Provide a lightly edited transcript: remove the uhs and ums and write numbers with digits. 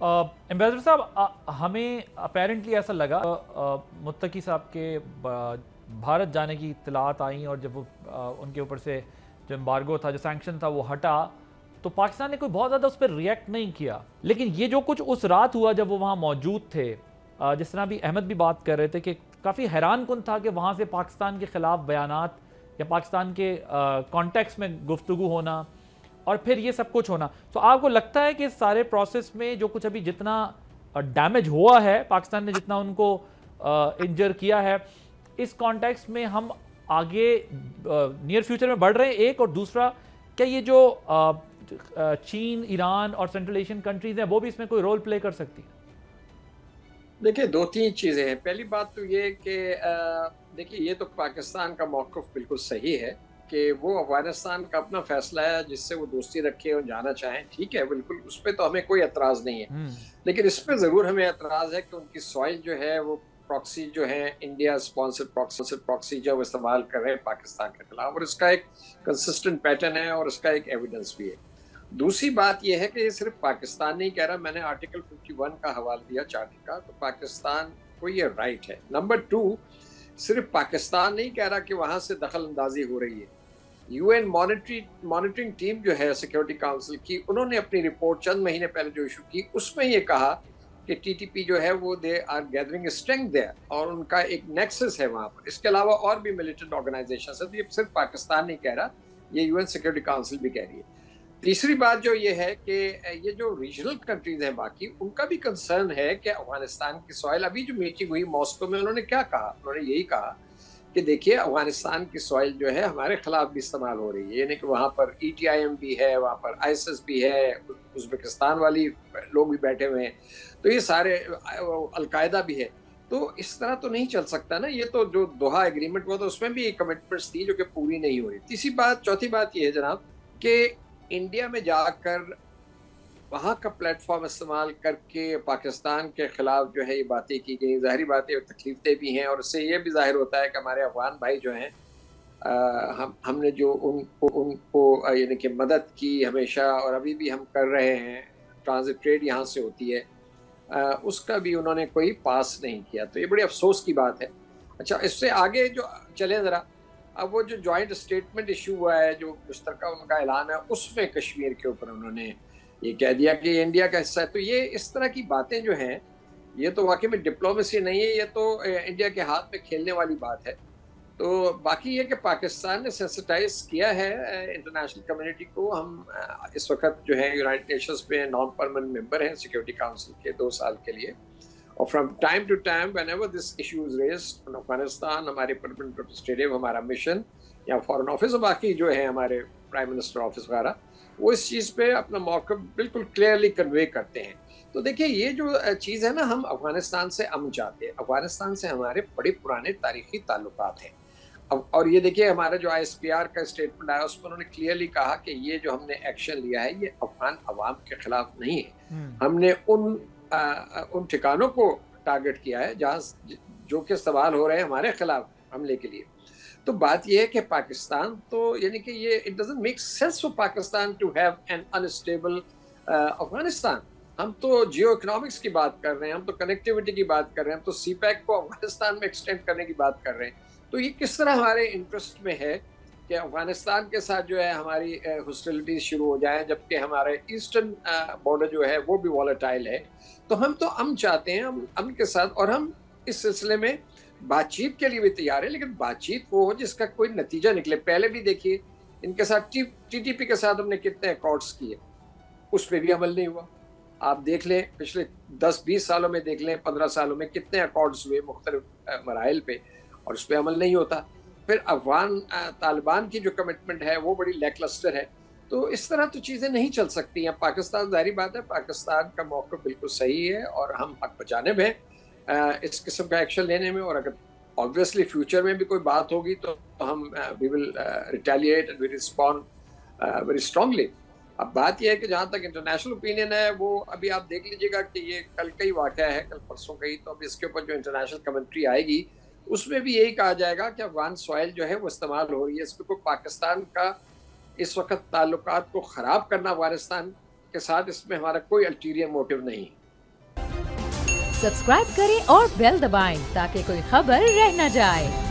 Ambassador साहब, हमें apparently ऐसा लगा मुत्तकी साहब के भारत जाने की इत्तलात आई और जब वो उनके ऊपर से जो एम्बार्गो था, जो सैंक्शन था, वो हटा, तो पाकिस्तान ने कोई बहुत ज़्यादा उस पर रिएक्ट नहीं किया। लेकिन ये जो कुछ उस रात हुआ जब वो वहाँ मौजूद थे, जिस तरह भी अहमद भी बात कर रहे थे कि काफ़ी हैरान कुन था कि वहाँ से पाकिस्तान के ख़िलाफ़ बयानात या पाकिस्तान के कॉन्टेक्स्ट में गुफ्तगू होना और फिर ये सब कुछ होना। तो आपको लगता है कि इस सारे प्रोसेस में जो कुछ अभी जितना डैमेज हुआ है, पाकिस्तान ने जितना उनको इंजर किया है, इस कॉन्टेक्स्ट में हम आगे नियर फ्यूचर में बढ़ रहे हैं, एक, और दूसरा, क्या ये जो चीन, ईरान और सेंट्रल एशियन कंट्रीज हैं वो भी इसमें कोई रोल प्ले कर सकती है? देखिए, दो तीन चीज़ें हैं। पहली बात तो ये कि देखिए, ये तो पाकिस्तान का मौक़िफ़ बिल्कुल सही है कि वो अफ़गानिस्तान का अपना फ़ैसला है, जिससे वो दोस्ती रखे और जाना चाहें, ठीक है, बिल्कुल, उस पे तो हमें कोई एतराज़ नहीं है। लेकिन इस पे ज़रूर हमें एतराज़ है कि उनकी सॉइल जो है वो प्रॉक्सी जो है, इंडिया स्पॉन्सर्ड प्रॉक्सी जो वो इस्तेमाल कर रहे हैं पाकिस्तान के खिलाफ, और इसका एक कंसिस्टेंट पैटर्न है और इसका एक एविडेंस भी है। दूसरी बात यह है कि ये सिर्फ पाकिस्तान नहीं कह रहा, मैंने आर्टिकल 51 का हवाला दिया चार्टर का, तो पाकिस्तान को ये राइट है। नंबर 2, सिर्फ पाकिस्तान नहीं कह रहा कि वहाँ से दखल अंदाजी हो रही है। यूएन मॉनिटरिंग टीम जो है सिक्योरिटी काउंसिल की, उन्होंने अपनी रिपोर्ट चंद महीने पहले जो इशू की, उसमें ये कहा कि टीटीपी जो है वो they are gathering strength there, और उनका एक नेक्सस है वहाँ पर। इसके अलावा और भी मिलिटेंट ऑर्गेनाइजेशन है, तो ये सिर्फ पाकिस्तान नहीं कह रहा, ये यूएन सिक्योरिटी काउंसिल भी कह रही है। तीसरी बात जो ये है कि ये जो रीजनल कंट्रीज हैं बाकी, उनका भी कंसर्न है कि अफगानिस्तान की सॉइल, अभी जो मीटिंग हुई मॉस्को में, उन्होंने क्या कहा, उन्होंने यही कहा कि देखिए, अफगानिस्तान की सॉइल जो है हमारे खिलाफ भी इस्तेमाल हो रही है, यानी कि वहाँ पर ETIM भी है, वहाँ पर ISIS भी है, उज़्बेकिस्तान वाली लोग भी बैठे हुए हैं, तो ये सारे अलकायदा भी है। तो इस तरह तो नहीं चल सकता ना। ये तो जो दोहा एग्रीमेंट हुआ था उसमें भी कमिटमेंट्स थी जो कि पूरी नहीं हो रही। चौथी बात ये है जनाब कि इंडिया में जाकर वहाँ का प्लेटफॉर्म इस्तेमाल करके पाकिस्तान के खिलाफ जो है ये बातें की गई, ज़ाहिर बातें और तकलीफें भी हैं, और उससे ये भी ज़ाहिर होता है कि हमारे अफगान भाई जो हैं, हमने जो उनको यानी कि मदद की हमेशा, और अभी भी हम कर रहे हैं, ट्रांजिट ट्रेड यहाँ से होती है, उसका भी उन्होंने कोई पास नहीं किया। तो ये बड़ी अफसोस की बात है। अच्छा, इससे आगे जो चले ज़रा, अब वो जो जॉइंट स्टेटमेंट इशू हुआ है, जो मुश्तरका उनका ऐलान है, उसमें कश्मीर के ऊपर उन्होंने ये कह दिया कि इंडिया का हिस्सा है। तो ये इस तरह की बातें जो हैं, ये तो वाकई में डिप्लोमेसी नहीं है, ये तो इंडिया के हाथ में खेलने वाली बात है। तो बाकी ये कि पाकिस्तान ने सेंसिटाइज किया है इंटरनेशनल कम्युनिटी को। हम इस वक्त जो है यूनाइटेड नेशंस में नॉन परमानेंट मेंबर हैं सिक्योरिटी काउंसिल के 2 साल के लिए, और from time to time whenever this issue is raised in Afghanistan, हमारे परमानेंट रिप्रेजेंटेटिव, हमारा मिशन या फॉरेन ऑफिस और बाकी जो है हमारे प्राइम मिनिस्टर ऑफिस वगैरह, वो इस चीज़ पे अपना मौक़िफ़ बिल्कुल क्लियरली कन्वे करते हैं। तो देखिए, ये जो चीज़ है ना, हम अफगानिस्तान से अमन चाहते हैं, अफगानिस्तान से हमारे बड़े पुराने तारीख़ी ताल्लुकात हैं। अब और ये देखिए, हमारा जो ISPR का स्टेटमेंट आया, उसमें उन्होंने क्लियरली कहा कि ये जो हमने एक्शन लिया है, ये अफगान अवाम के खिलाफ नहीं है। हमने उन ठिकानों को टारगेट किया है जहाँ जो कि सवाल हो रहे हैं हमारे खिलाफ हमले के लिए। तो बात यह है कि पाकिस्तान तो यानी कि ये it doesn't make sense for Pakistan to have an unstable Afghanistan. हम तो जियो इकोनॉमिक्स की बात कर रहे हैं, हम तो कनेक्टिविटी की बात कर रहे हैं, हम तो CPEC को अफगानिस्तान में एक्सटेंड करने की बात कर रहे हैं। तो ये किस तरह हमारे इंटरेस्ट में है कि अफगानिस्तान के साथ जो है हमारी हॉस्टिलिटीज शुरू हो जाए, जबकि हमारे ईस्टर्न बॉर्डर जो है वो भी वॉलेटाइल है। तो हम तो अमन चाहते हैं, हम अमन के साथ, और हम इस सिलसिले में बातचीत के लिए भी तैयार है, लेकिन बातचीत वो हो जिसका कोई नतीजा निकले। पहले भी देखिए, इनके साथ TTP के साथ हमने कितने अकॉर्ड्स किए, उस पर भी अमल नहीं हुआ। आप देख लें, पिछले 10-20 सालों में देख लें, 15 सालों में कितने अकॉर्ड्स हुए मुख्तलिफ मराइल पे, और उस पर अमल नहीं होता। फिर अफगान तालिबान की जो कमिटमेंट है वो बड़ी लैकलस्टर है। तो इस तरह तो चीज़ें नहीं चल सकती हैं। पाकिस्तान, जाहिर बात है, पाकिस्तान का मौक़िफ़ बिल्कुल सही है और हम हक बजानिब हैं इस किस्म का एक्शन लेने में, और अगर ऑब्वियसली फ्यूचर में भी कोई बात होगी तो हम we will retaliate and we respond very strongly. अब बात यह है कि जहाँ तक इंटरनेशनल ओपिनियन है, वो अभी आप देख लीजिएगा कि ये कल का ही वाक़या है, कल परसों का ही, तो अब इसके ऊपर जो इंटरनेशनल कमेंट्री आएगी उसमें भी यही कहा जाएगा कि अफगान सॉइल जो है वो इस्तेमाल हो रही है। इसमें कोई पाकिस्तान का इस वक्त ताल्लुकात को ख़राब करना अफगानिस्तान के साथ, इसमें हमारा कोई अल्टीरियर मोटिव नहीं है। सब्सक्राइब करें और बेल दबाएं ताकि कोई खबर रह न जाए।